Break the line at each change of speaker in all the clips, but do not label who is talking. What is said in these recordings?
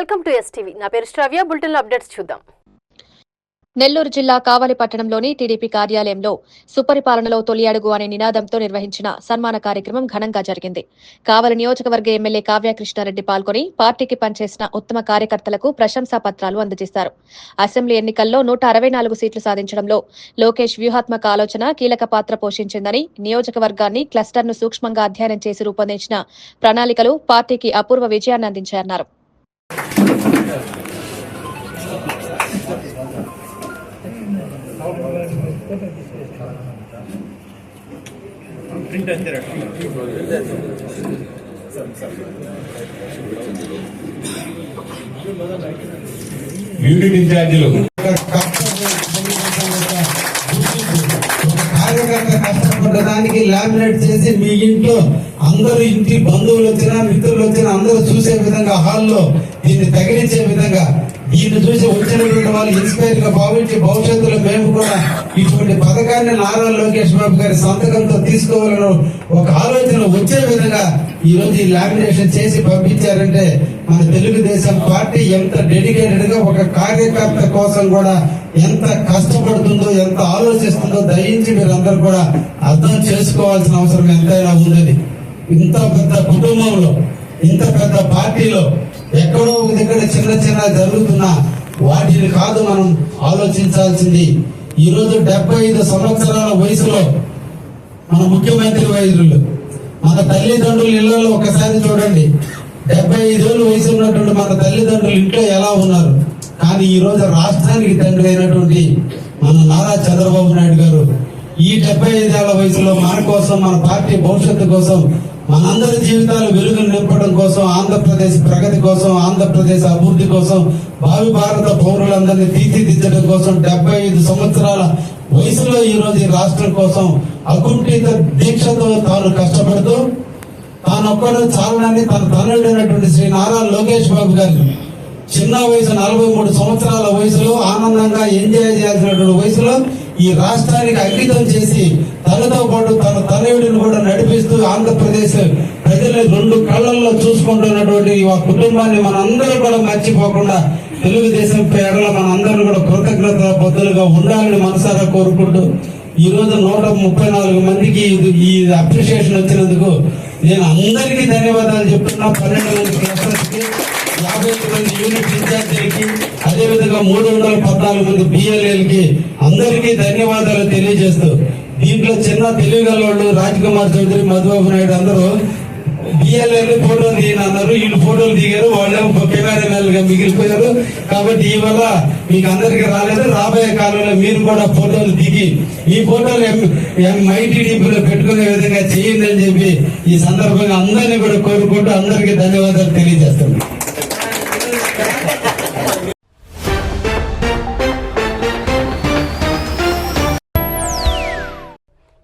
Welcome to STV. నా పేరు శ్రావ్య. Bulletin updates చూద్దాం.
నెల్లూరు జిల్లా కావలి పట్టణంలోని టీడీపీ కార్యాలయంలో సుపరిపాలనలో తొలి అడుగు అనే నినాదంతో నిర్వహించిన సన్మాన కార్యక్రమం ఘనంగా జరిగింది. కావలి నియోజకవర్గ ఎమ్మెల్యే కావ్యకృష్ణారెడ్డి పాల్గొని పార్టీకి పనిచేసిన ఉత్తమ కార్యకర్తలకు ప్రశంసా పత్రాలు అందజేశారు. అసెంబ్లీ ఎన్నికల్లో 164 సీట్లు సాధించడంలో లోకేష్ వ్యూహాత్మక ఆలోచన కీలక పాత్ర పోషించిందని, నియోజకవర్గాన్ని క్లస్టర్ను సూక్ష్మంగా అధ్యయనం చేసి రూపొందించిన ప్రణాళికలు పార్టీకి అపూర్వ విజయాన్ని అందించారన్నారు.
యూనిట్ ఇన్ఛార్జీలు
కార్యకర్త కష్టపడడానికి లామినేట్ చేసి మీ ఇంట్లో అందరూ, ఇంటి బంధువులు వచ్చినా మిత్రులు వచ్చినా అందరూ చూసే విధంగా హాల్లో దీన్ని తగిలించే విధంగా దీన్ని చూసి వచ్చినటువంటి వాళ్ళు ఇన్స్పైర్ గా భావించి భవిష్యత్తులో మేము కూడా ఇటువంటి పథకాన్ని నారా లోకేష్ బాబు గారి సంతకంతో తీసుకోవాలని ఒక ఆలోచన వచ్చే విధంగా ఈ రోజు ఈ లామినేషన్ చేసి పంపించారంటే మన తెలుగుదేశం పార్టీ ఎంత డెడికేటెడ్ గా ఒక కార్యకర్త కోసం కూడా ఎంత కష్టపడుతుందో, ఎంత ఆలోచిస్తుందో దయించి మీరందరూ కూడా అర్థం చేసుకోవాల్సిన అవసరం ఎంతైనా ఉన్నది. ఇంత పెద్ద కుటుంబంలో, ఇంత పెద్ద పార్టీలో ఎక్కడో దగ్గర చిన్న చిన్న జరుగుతున్నా వాటిని కాదు మనం ఆలోచించాల్సింది. ఈ రోజు 75 సంవత్సరాల వయసులో మన ముఖ్యమంత్రి వైద్యులు, మన తల్లిదండ్రుల ఇళ్లలో ఒకసారి చూడండి. 75 ఏళ్ళ వయసు ఉన్నటువంటి మన తల్లిదండ్రులు ఇంట్లో ఎలా ఉన్నారు. కానీ ఈ రోజు రాష్ట్రానికి తండ్రి అయినటువంటి మన నారా చంద్రబాబు నాయుడు గారు ఈ 75 ఏళ్ల వయసులో మన కోసం, మన పార్టీ భవిష్యత్తు కోసం, మనందరి జీవితాలు వెలుగులు నింపడం కోసం, ఆంధ్రప్రదేశ్ ప్రగతి కోసం, ఆంధ్రప్రదేశ్ అభివృద్ధి కోసం, భావి భారత పౌరులందరినీ తీర్చిదిద్దడం కోసం 75 సంవత్సరాల వయసులో ఈ రోజు ఈ రాష్ట్రం కోసం అకుంఠిత దీక్షతో తాను కష్టపడుతూ తానొక్కడు చాలని తన తనయుడైనటువంటి శ్రీ నారా లోకేష్ బాబు గారిని చిన్న వయసు 43 సంవత్సరాల వయసులో ఆనందంగా ఎంజాయ్ చేయాల్సినటువంటి వయసులో ఈ రాష్ట్రానికి అంకితం చేసి తనతో పాటు తన తనయుడిని కూడా నడిపిస్తూ ఆంధ్రప్రదేశ్ ప్రజల్ని 2 కళ్ళల్లో చూసుకుంటున్నటువంటి ఆ కుటుంబాన్ని మనందరూ కూడా మర్చిపోకుండా తెలుగుదేశం పేడలో మనందరూ కూడా కృతజ్ఞత బద్దులుగా ఉండాలని మనసారా కోరుకుంటూ ఈ రోజు 134 మందికి ఈ అప్రిషియేషన్ వచ్చినందుకు నేను అందరికీ ధన్యవాదాలు చెప్తున్నా. 12 మంది క్లస్టర్స్కి, 50 మంది యూనిట్ ఇన్ఛార్జీలకి, అదేవిధంగా 314 మంది బిఎల్ఏలకి అందరికీ ధన్యవాదాలు తెలియజేస్తూ, దీంట్లో చిన్న తెలివిగలవాళ్ళు రాజ్కుమార్ చౌదరి, మధుబాబు నాయుడు అందరూ బిఎల్ఏలు ఫోటోలు దిగినారు. వీళ్ళు ఫోటోలు దిగారు, వాళ్ళేమో కెమెరామెన్లుగా మిగిలిపోయారు. కాబట్టి ఈ వల్ల మీకు అందరికి రాలేదు. రాబోయే కాలంలో మీరు కూడా ఫోటోలు దిగి ఈ ఫోటోలు మైటీడీపీలో పెట్టుకునే విధంగా చేయండి అని చెప్పి ఈ సందర్భంగా అందరినీ కూడా కోరుకుంటూ అందరికీ ధన్యవాదాలు తెలియజేస్తున్నాను.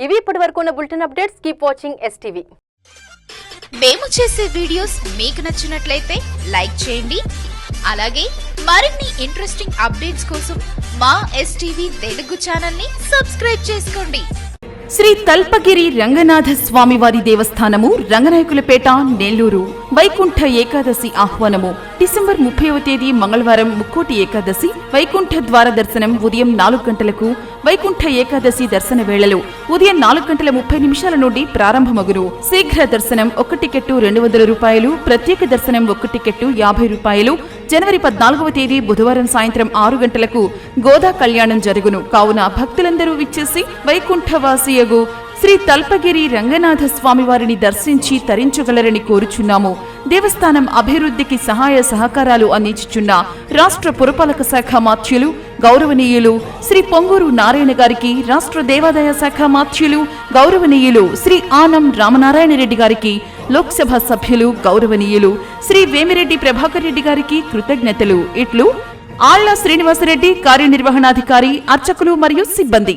ఇవి ఇప్పటి వరకు ఉన్న bulletin updates. Keep watching STV.
మేము చేసే వీడియోస్ మీకు నచ్చినట్లయితే లైక్ చేయండి. అలాగే మరిన్ని ఇంట్రెస్టింగ్ అప్డేట్స్ కోసం మా ఎస్టీవీ తెలుగు ఛానల్ ని సబ్స్క్రైబ్ చేసుకోండి.
శ్రీ తల్పగిరి రంగనాథ స్వామివారి దేవస్థానము, రంగనాయకులపేట, నెల్లూరు. వైకుంఠ ఏకాదశి ఆహ్వానము. డిసెంబర్ 30వ తేదీ మంగళవారం ముక్కోటి ఏకాదశి. వైకుంఠ ద్వార దర్శనం ఉదయం 4 గంటలకు. వైకుంఠ ఏకాదశి దర్శన వేళలు ఉదయం 4:30 నుండి ప్రారంభమగును. శీఘ్ర దర్శనం 1 టికెట్టు 200 రూపాయలు. ప్రత్యేక దర్శనం 1 టికెట్టు 50 రూపాయలు. జనవరి 14వ తేదీ బుధవారం సాయంత్రం 6 గంటలకు గోదా కళ్యాణం జరుగును. కావున భక్తులందరూ విచ్చేసి వైకుంఠవాసియగు శ్రీ తల్పగిరి రంగనాథ స్వామివారిని దర్శించి తరించగలరని కోరుచున్నాము. దేవస్థానం అభివృద్ధికి సహాయ సహకారాలు అందించుచున్న రాష్ట్ర పురపాలక శాఖ మాత్యులు గౌరవనీయులు శ్రీ పొంగూరు నారాయణ గారికి, రాష్ట్ర దేవాదాయ శాఖ మాత్యులు గౌరవనీయులు శ్రీ ఆనం రామనారాయణ రెడ్డి గారికి, లోక్సభ సభ్యులు గౌరవనీయులు శ్రీ వేమిరెడ్డి ప్రభాకర్ రెడ్డి గారికి కృతజ్ఞతలు. ఇట్లు ఆళ్ల శ్రీనివాసరెడ్డి, కార్యనిర్వహణాధికారి, అర్చకులు మరియు సిబ్బంది.